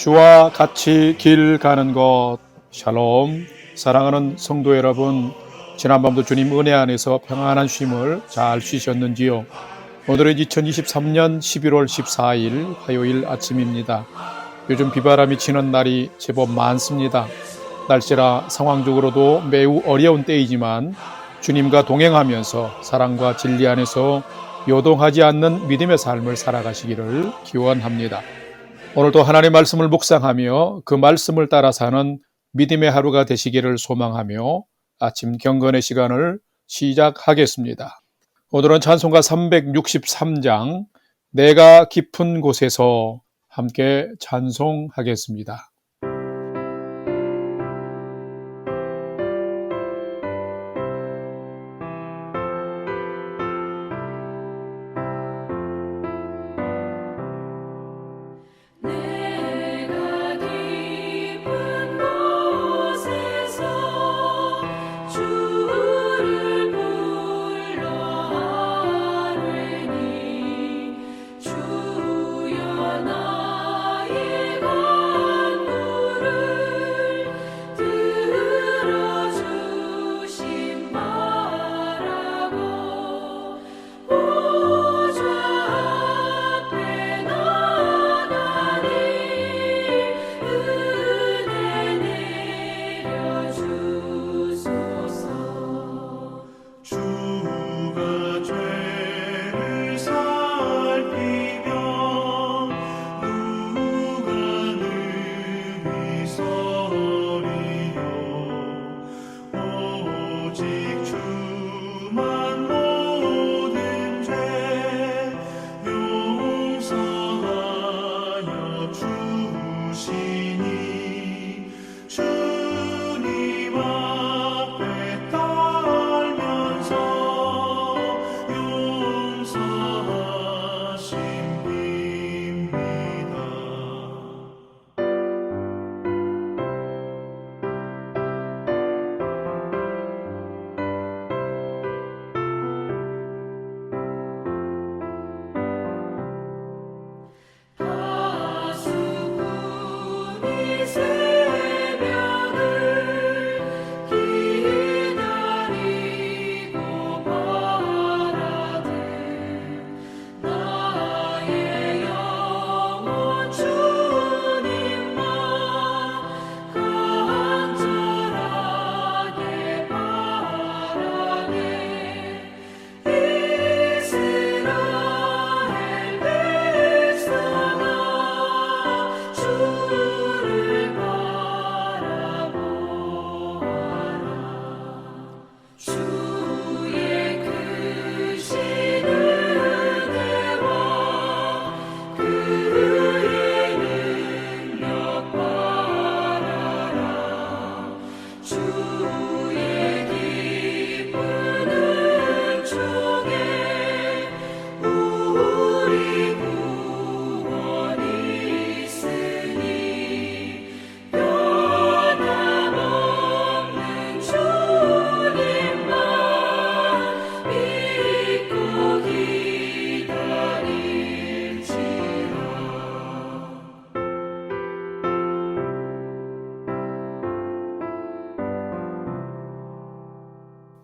주와 같이 길 가는 것. 샬롬. 사랑하는 성도 여러분, 지난밤도 주님 은혜 안에서 평안한 쉼을 잘 쉬셨는지요? 오늘은 2023년 11월 14일 화요일 아침입니다. 요즘 비바람이 치는 날이 제법 많습니다. 날씨라 상황적으로도 매우 어려운 때이지만 주님과 동행하면서 사랑과 진리 안에서 요동하지 않는 믿음의 삶을 살아가시기를 기원합니다. 오늘도 하나님의 말씀을 묵상하며 그 말씀을 따라 사는 믿음의 하루가 되시기를 소망하며 아침 경건의 시간을 시작하겠습니다. 오늘은 찬송가 363장 내가 깊은 곳에서 함께 찬송하겠습니다.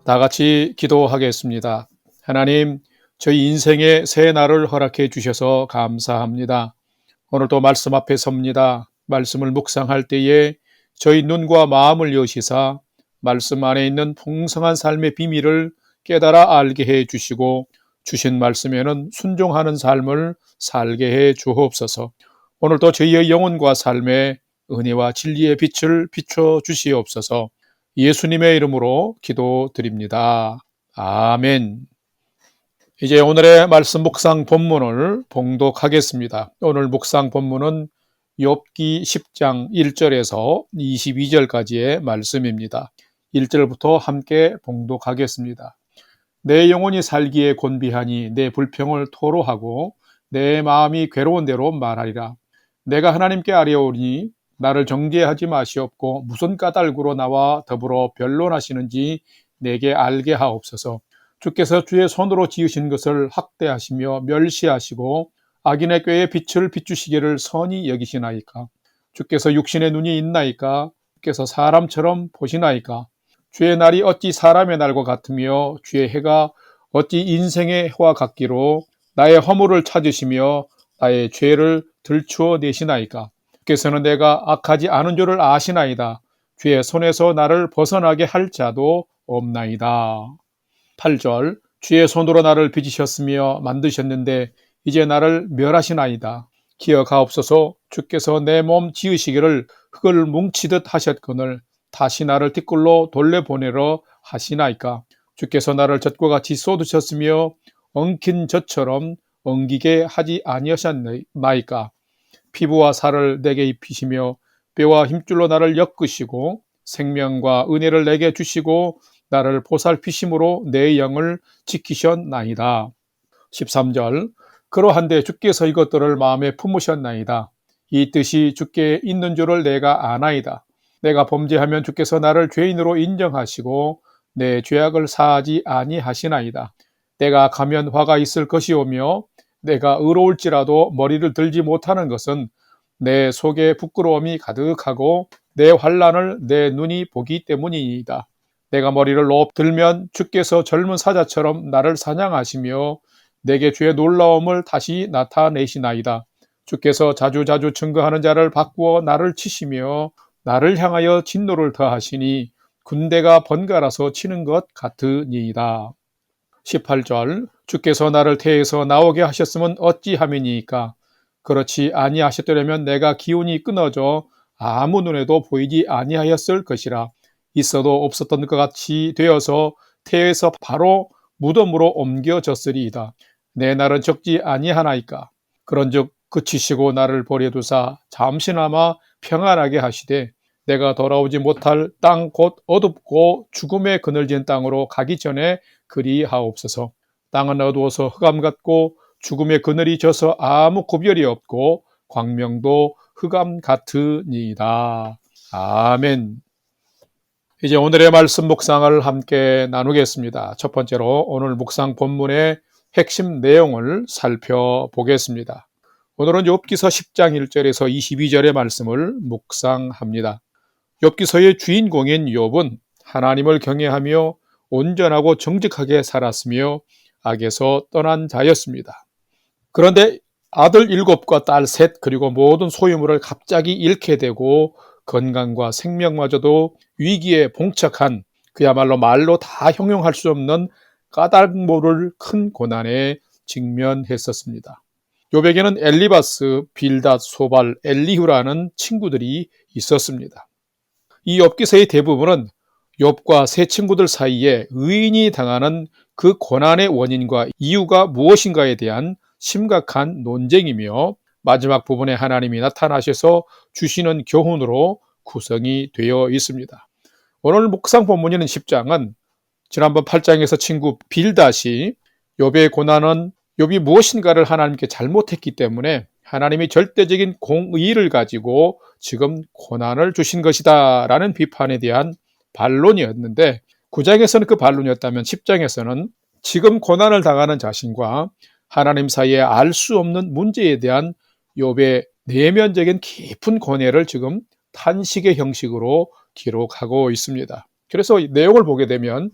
다 같이 기도하겠습니다. 하나님, 저희 인생의 새 날을 허락해 주셔서 감사합니다. 오늘도 말씀 앞에 섭니다. 말씀을 묵상할 때에 저희 눈과 마음을 여시사 말씀 안에 있는 풍성한 삶의 비밀을 깨달아 알게 해 주시고 주신 말씀에는 순종하는 삶을 살게 해 주옵소서. 오늘도 저희의 영혼과 삶에 은혜와 진리의 빛을 비춰 주시옵소서. 예수님의 이름으로 기도드립니다. 아멘. 이제 오늘의 말씀 묵상 본문을 봉독하겠습니다. 오늘 묵상 본문은 욥기 10장 1절에서 22절까지의 말씀입니다. 1절부터 함께 봉독하겠습니다. 내 영혼이 살기에 곤비하니 내 불평을 토로하고 내 마음이 괴로운 대로 말하리라. 내가 하나님께 아뢰오니 나를 정죄하지 마시옵고 무슨 까닭으로 나와 더불어 변론하시는지 내게 알게 하옵소서. 주께서 주의 손으로 지으신 것을 학대하시며 멸시하시고 악인의 꾀에 빛을 비추시기를 선히 여기시나이까. 주께서 육신의 눈이 있나이까? 주께서 사람처럼 보시나이까? 주의 날이 어찌 사람의 날과 같으며 주의 해가 어찌 인생의 해와 같기로 나의 허물을 찾으시며 나의 죄를 들추어 내시나이까? 주께서는 내가 악하지 않은 줄을 아시나이다. 주의 손에서 나를 벗어나게 할 자도 없나이다. 8절 주의 손으로 나를 빚으셨으며 만드셨는데 이제 나를 멸하시나이다. 기억하옵소서. 주께서 내 몸 지으시기를 흙을 뭉치듯 하셨거늘 다시 나를 뒷골로 돌려보내러 하시나이까. 주께서 나를 젖과 같이 쏟으셨으며 엉킨 젖처럼 엉기게 하지 아니하셨나이까. 피부와 살을 내게 입히시며 뼈와 힘줄로 나를 엮으시고 생명과 은혜를 내게 주시고 나를 보살피심으로 내 영을 지키셨나이다. 13절 그러한데 주께서 이것들을 마음에 품으셨나이다. 이 뜻이 주께 있는 줄을 내가 아나이다. 내가 범죄하면 주께서 나를 죄인으로 인정하시고 내 죄악을 사하지 아니하시나이다. 내가 가면 화가 있을 것이오며 내가 의로울지라도 머리를 들지 못하는 것은 내 속에 부끄러움이 가득하고 내 환난을 내 눈이 보기 때문이니이다. 내가 머리를 높들면 주께서 젊은 사자처럼 나를 사냥하시며 내게 주의 놀라움을 다시 나타내시나이다. 주께서 자주자주 증거하는 자를 바꾸어 나를 치시며 나를 향하여 진노를 더하시니 군대가 번갈아서 치는 것 같으니이다. 18절 주께서 나를 태에서 나오게 하셨으면 어찌함이니까? 그렇지 아니하셨더라면 내가 기운이 끊어져 아무 눈에도 보이지 아니하였을 것이라. 있어도 없었던 것 같이 되어서 태에서 바로 무덤으로 옮겨졌으리이다. 내 날은 적지 아니하나이까? 그런즉 그치시고 나를 버려두사 잠시나마 평안하게 하시되 내가 돌아오지 못할 땅 곧 어둡고 죽음의 그늘진 땅으로 가기 전에 그리하옵소서. 땅은 어두워서 흑암 같고 죽음의 그늘이 져서 아무 구별이 없고 광명도 흑암 같으니이다. 아멘. 이제 오늘의 말씀 묵상을 함께 나누겠습니다. 첫 번째로 오늘 묵상 본문의 핵심 내용을 살펴보겠습니다. 오늘은 욥기서 10장 1절에서 22절의 말씀을 묵상합니다. 욥기서의 주인공인 욥은 하나님을 경외하며 온전하고 정직하게 살았으며 악에서 떠난 자였습니다. 그런데 아들 7과 딸 3 그리고 모든 소유물을 갑자기 잃게 되고 건강과 생명마저도 위기에 봉착한 그야말로 말로 다 형용할 수 없는 까닭 모를 큰 고난에 직면했었습니다. 욥에게는 엘리바스, 빌닷, 소발, 엘리후라는 친구들이 있었습니다. 이 욥기서의 대부분은 욥과 세 친구들 사이에 의인이 당하는 그 고난의 원인과 이유가 무엇인가에 대한 심각한 논쟁이며 마지막 부분에 하나님이 나타나셔서 주시는 교훈으로 구성이 되어 있습니다. 오늘 묵상 본문인 10장은 지난번 8장에서 친구 빌닷이 욥의 고난은 욥이 무엇인가를 하나님께 잘못했기 때문에 하나님이 절대적인 공의를 가지고 지금 고난을 주신 것이다 라는 비판에 대한 반론이었는데 9장에서는 그 반론이었다면 10장에서는 지금 고난을 당하는 자신과 하나님 사이에 알 수 없는 문제에 대한 욥의 내면적인 깊은 고뇌를 지금 탄식의 형식으로 기록하고 있습니다. 그래서 내용을 보게 되면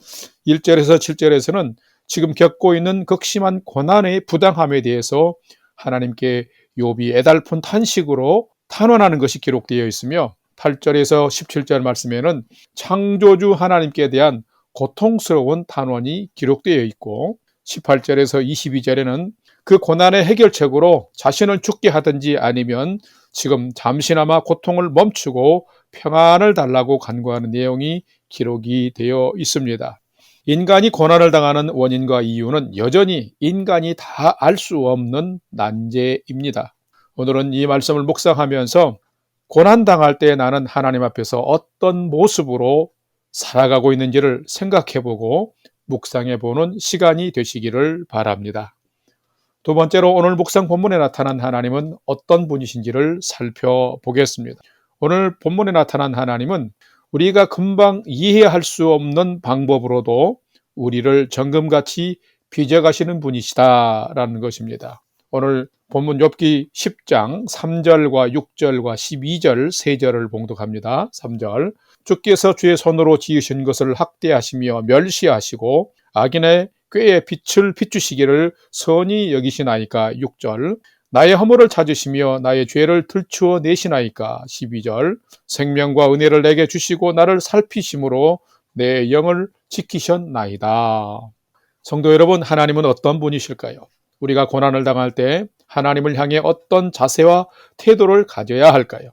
1절에서 7절에서는 지금 겪고 있는 극심한 고난의 부당함에 대해서 하나님께 욥이 애달픈 탄식으로 탄원하는 것이 기록되어 있으며 8절에서 17절 말씀에는 창조주 하나님께 대한 고통스러운 탄원이 기록되어 있고 18절에서 22절에는 그 고난의 해결책으로 자신을 죽게 하든지 아니면 지금 잠시나마 고통을 멈추고 평안을 달라고 간구하는 내용이 기록이 되어 있습니다. 인간이 고난을 당하는 원인과 이유는 여전히 인간이 다 알 수 없는 난제입니다. 오늘은 이 말씀을 묵상하면서 고난당할 때 나는 하나님 앞에서 어떤 모습으로 살아가고 있는지를 생각해보고 묵상해보는 시간이 되시기를 바랍니다. 두 번째로 오늘 묵상 본문에 나타난 하나님은 어떤 분이신지를 살펴보겠습니다. 오늘 본문에 나타난 하나님은 우리가 금방 이해할 수 없는 방법으로도 우리를 정금같이 빚어가시는 분이시다라는 것입니다. 오늘 본문 욥기 10장 3절과 6절과 12절 3절을 봉독합니다. 3절 주께서 주의 손으로 지으신 것을 학대하시며 멸시하시고 악인의 꾀에 빛을 비추시기를 선히 여기시나이까. 6절 나의 허물을 찾으시며 나의 죄를 들추어 내시나이까. 12절 생명과 은혜를 내게 주시고 나를 살피심으로 내 영을 지키셨나이다. 성도 여러분, 하나님은 어떤 분이실까요? 우리가 고난을 당할 때 하나님을 향해 어떤 자세와 태도를 가져야 할까요?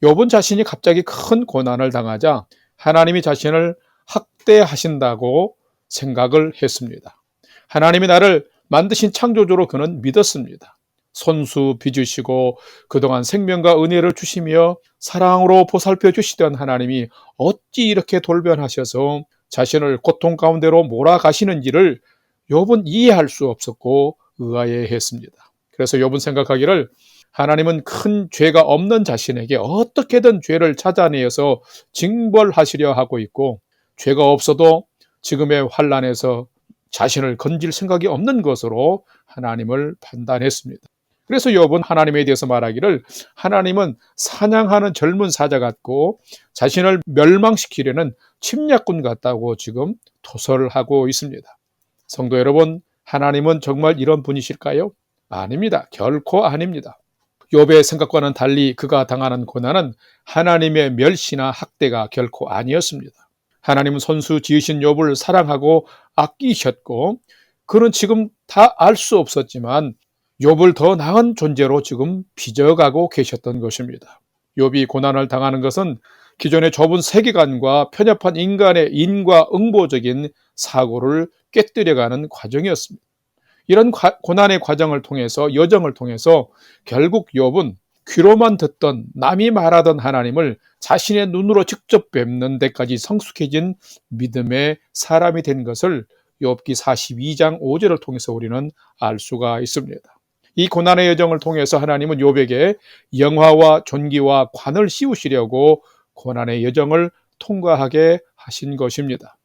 욥은 자신이 갑자기 큰 고난을 당하자 하나님이 자신을 학대하신다고 생각을 했습니다. 하나님이 나를 만드신 창조주로 그는 믿었습니다. 손수 빚으시고 그동안 생명과 은혜를 주시며 사랑으로 보살펴 주시던 하나님이 어찌 이렇게 돌변하셔서 자신을 고통 가운데로 몰아가시는지를 욥은 이해할 수 없었고 의아해했습니다. 그래서 욥은 생각하기를 하나님은 큰 죄가 없는 자신에게 어떻게든 죄를 찾아내어서 징벌하시려 하고 있고 죄가 없어도 지금의 환난에서 자신을 건질 생각이 없는 것으로 하나님을 판단했습니다. 그래서 욥은 하나님에 대해서 말하기를 하나님은 사냥하는 젊은 사자 같고 자신을 멸망시키려는 침략군 같다고 지금 토설을 하고 있습니다. 성도 여러분, 하나님은 정말 이런 분이실까요? 아닙니다. 결코 아닙니다. 욥의 생각과는 달리 그가 당하는 고난은 하나님의 멸시나 학대가 결코 아니었습니다. 하나님은 손수 지으신 욥을 사랑하고 아끼셨고 그는 지금 다 알 수 없었지만 욥을 더 나은 존재로 지금 빚어가고 계셨던 것입니다. 욥이 고난을 당하는 것은 기존의 좁은 세계관과 편협한 인간의 인과응보적인 사고를 깨뜨려가는 과정이었습니다. 이런 고난의 과정을 통해서 여정을 통해서 결국 욥은 귀로만 듣던 남이 말하던 하나님을 자신의 눈으로 직접 뵙는 데까지 성숙해진 믿음의 사람이 된 것을 욥기 42장 5절을 통해서 우리는 알 수가 있습니다. 이 고난의 여정을 통해서 하나님은 욥에게 영화와 존귀와 관을 씌우시려고 고난의 여정을 통과하게 하신 것입니다.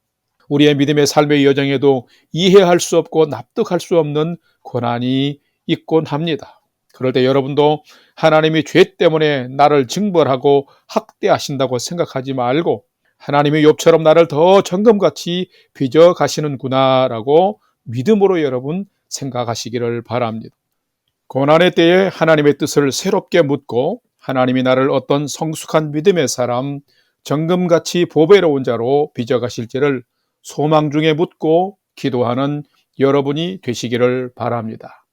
우리의 믿음의 삶의 여정에도 이해할 수 없고 납득할 수 없는 고난이 있곤 합니다. 그럴 때 여러분도 하나님이 죄 때문에 나를 징벌하고 학대하신다고 생각하지 말고 하나님이 욥처럼 나를 더 정금같이 빚어 가시는구나라고 믿음으로 여러분 생각하시기를 바랍니다. 고난의 때에 하나님의 뜻을 새롭게 묻고 하나님이 나를 어떤 성숙한 믿음의 사람, 정금같이 보배로운 자로 빚어가실지를 소망 중에 묻고 기도하는 여러분이 되시기를 바랍니다.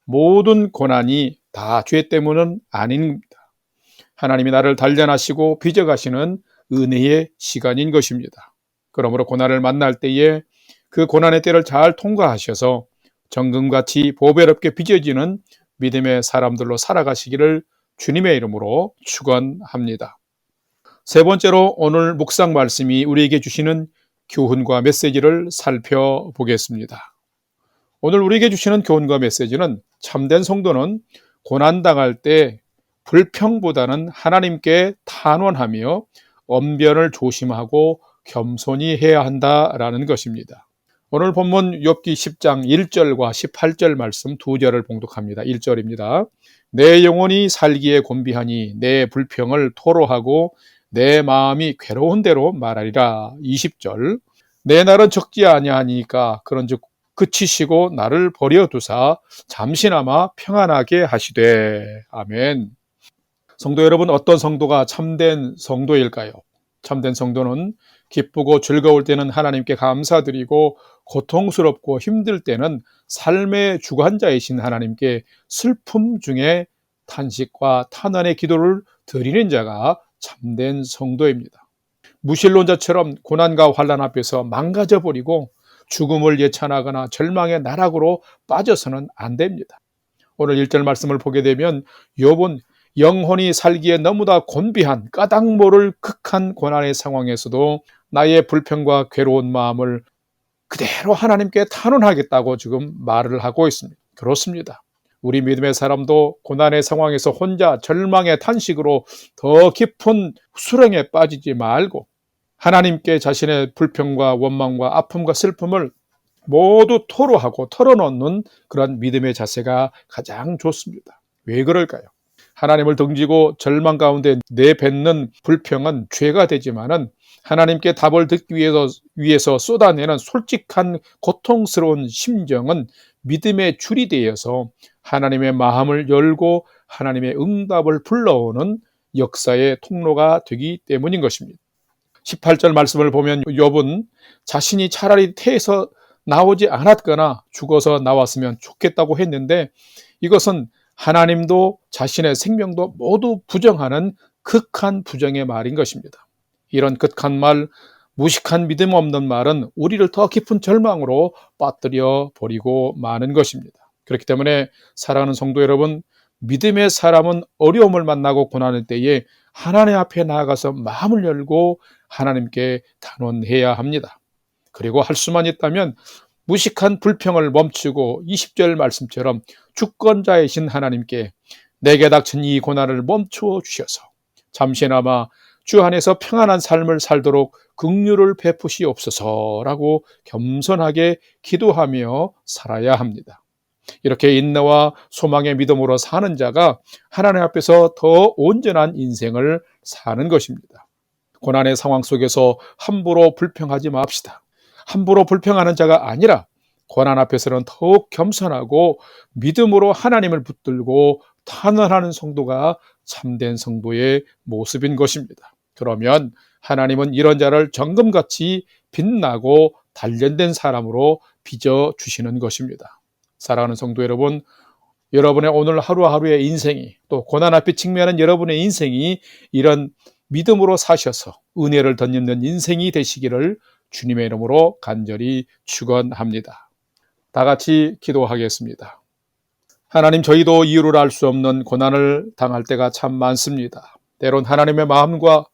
모든 고난이 다 죄 때문은 아닙니다. 하나님이 나를 단련하시고 빚어가시는 은혜의 시간인 것입니다. 그러므로 고난을 만날 때에 그 고난의 때를 잘 통과하셔서 정금같이 보배롭게 빚어지는 믿음의 사람들로 살아가시기를 주님의 이름으로 축원합니다. 세 번째로 오늘 묵상 말씀이 우리에게 주시는 교훈과 메시지를 살펴보겠습니다. 오늘 우리에게 주시는 교훈과 메시지는 참된 성도는 고난당할 때 불평보다는 하나님께 탄원하며 언변을 조심하고 겸손히 해야 한다라는 것입니다. 오늘 본문 욥기 10장 1절과 18절 말씀 두 절을 봉독합니다. 1절입니다. 내 영혼이 살기에 곤비하니 내 불평을 토로하고 내 마음이 괴로운 대로 말하리라. 20절 내 날은 적지 아니하니까 그런즉 그치시고 나를 버려두사 잠시나마 평안하게 하시되. 아멘. 성도 여러분, 어떤 성도가 참된 성도일까요? 참된 성도는 기쁘고 즐거울 때는 하나님께 감사드리고 고통스럽고 힘들 때는 삶의 주관자이신 하나님께 슬픔 중에 탄식과 탄원의 기도를 드리는 자가 참된 성도입니다. 무신론자처럼 고난과 환난 앞에서 망가져버리고 죽음을 예찬하거나 절망의 나락으로 빠져서는 안 됩니다. 오늘 1절 말씀을 보게 되면 욥은 영혼이 살기에 너무나 곤비한 까닭 모를 극한 고난의 상황에서도 나의 불평과 괴로운 마음을 그대로 하나님께 탄원하겠다고 지금 말을 하고 있습니다. 그렇습니다. 우리 믿음의 사람도 고난의 상황에서 혼자 절망의 탄식으로 더 깊은 수렁에 빠지지 말고 하나님께 자신의 불평과 원망과 아픔과 슬픔을 모두 토로하고 털어놓는 그런 믿음의 자세가 가장 좋습니다. 왜 그럴까요? 하나님을 등지고 절망 가운데 내뱉는 불평은 죄가 되지만은 하나님께 답을 듣기 위해서 쏟아내는 솔직한 고통스러운 심정은 믿음의 줄이 되어서 하나님의 마음을 열고 하나님의 응답을 불러오는 역사의 통로가 되기 때문인 것입니다. 18절 말씀을 보면 욥은 자신이 차라리 태에서 나오지 않았거나 죽어서 나왔으면 좋겠다고 했는데, 이것은 하나님도 자신의 생명도 모두 부정하는 극한 부정의 말인 것입니다. 이런 극한 말, 무식한 믿음 없는 말은 우리를 더 깊은 절망으로 빠뜨려 버리고 마는 것입니다. 그렇기 때문에 사랑하는 성도 여러분, 믿음의 사람은 어려움을 만나고 고난할 때에 하나님 앞에 나아가서 마음을 열고 하나님께 단언해야 합니다. 그리고 할 수만 있다면 무식한 불평을 멈추고 20절 말씀처럼 주권자이신 하나님께 내게 닥친 이 고난을 멈추어 주셔서 잠시나마 주 안에서 평안한 삶을 살도록 긍휼을 베푸시옵소서라고 겸손하게 기도하며 살아야 합니다. 이렇게 인내와 소망의 믿음으로 사는 자가 하나님 앞에서 더 온전한 인생을 사는 것입니다. 고난의 상황 속에서 함부로 불평하지 맙시다. 함부로 불평하는 자가 아니라 고난 앞에서는 더욱 겸손하고 믿음으로 하나님을 붙들고 탄원하는 성도가 참된 성도의 모습인 것입니다. 그러면 하나님은 이런 자를 정금같이 빛나고 단련된 사람으로 빚어주시는 것입니다. 사랑하는 성도 여러분, 여러분의 오늘 하루하루의 인생이, 또 고난 앞에 직면한 여러분의 인생이 이런 믿음으로 사셔서 은혜를 덧입는 인생이 되시기를 주님의 이름으로 간절히 축원합니다. 다 같이 기도하겠습니다. 하나님, 저희도 이유를 알 수 없는 고난을 당할 때가 참 많습니다. 때론 하나님의 마음과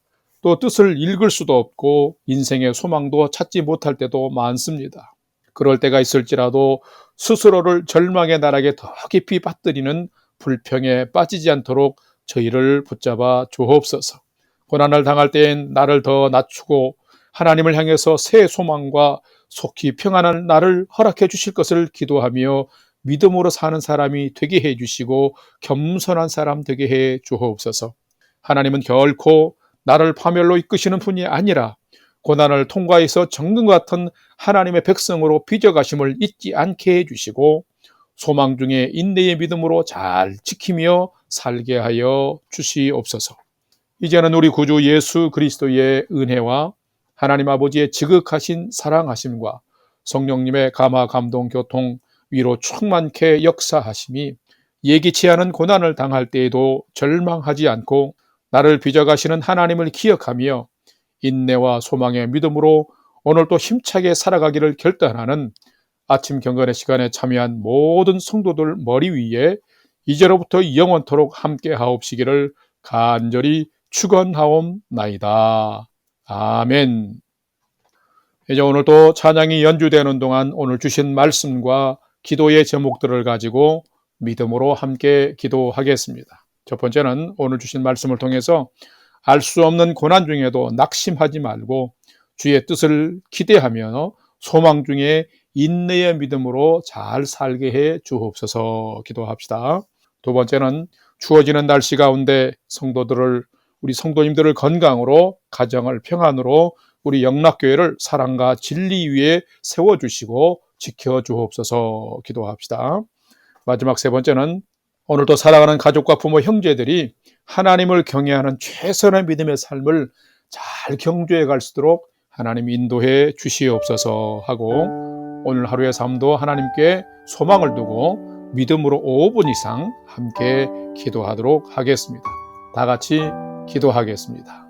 또 뜻을 읽을 수도 없고 인생의 소망도 찾지 못할 때도 많습니다. 그럴 때가 있을지라도 스스로를 절망의 나락에 더 깊이 빠뜨리는 불평에 빠지지 않도록 저희를 붙잡아 주옵소서. 고난을 당할 때엔 나를 더 낮추고 하나님을 향해서 새 소망과 속히 평안한 나를 허락해 주실 것을 기도하며 믿음으로 사는 사람이 되게 해 주시고 겸손한 사람 되게 해 주옵소서. 하나님은 결코 나를 파멸로 이끄시는 분이 아니라 고난을 통과해서 정금 같은 하나님의 백성으로 빚어가심을 잊지 않게 해주시고 소망 중에 인내의 믿음으로 잘 지키며 살게 하여 주시옵소서. 이제는 우리 구주 예수 그리스도의 은혜와 하나님 아버지의 지극하신 사랑하심과 성령님의 감화 감동 교통 위로 충만케 역사하심이 예기치 않은 고난을 당할 때에도 절망하지 않고 나를 빚어가시는 하나님을 기억하며 인내와 소망의 믿음으로 오늘도 힘차게 살아가기를 결단하는 아침 경건의 시간에 참여한 모든 성도들 머리 위에 이제로부터 영원토록 함께 하옵시기를 간절히 축원하옵나이다. 아멘. 이제 오늘도 찬양이 연주되는 동안 오늘 주신 말씀과 기도의 제목들을 가지고 믿음으로 함께 기도하겠습니다. 첫 번째는 오늘 주신 말씀을 통해서 알 수 없는 고난 중에도 낙심하지 말고 주의 뜻을 기대하며 소망 중에 인내의 믿음으로 잘 살게 해 주옵소서 기도합시다. 두 번째는 추워지는 날씨 가운데 우리 성도님들을 건강으로, 가정을 평안으로, 우리 영락교회를 사랑과 진리 위에 세워주시고 지켜주옵소서 기도합시다. 마지막 세 번째는 오늘도 사랑하는 가족과 부모, 형제들이 하나님을 경외하는 최선의 믿음의 삶을 잘 경주해 갈 수 있도록 하나님 인도해 주시옵소서 하고, 오늘 하루의 삶도 하나님께 소망을 두고 믿음으로 5분 이상 함께 기도하도록 하겠습니다. 다 같이 기도하겠습니다.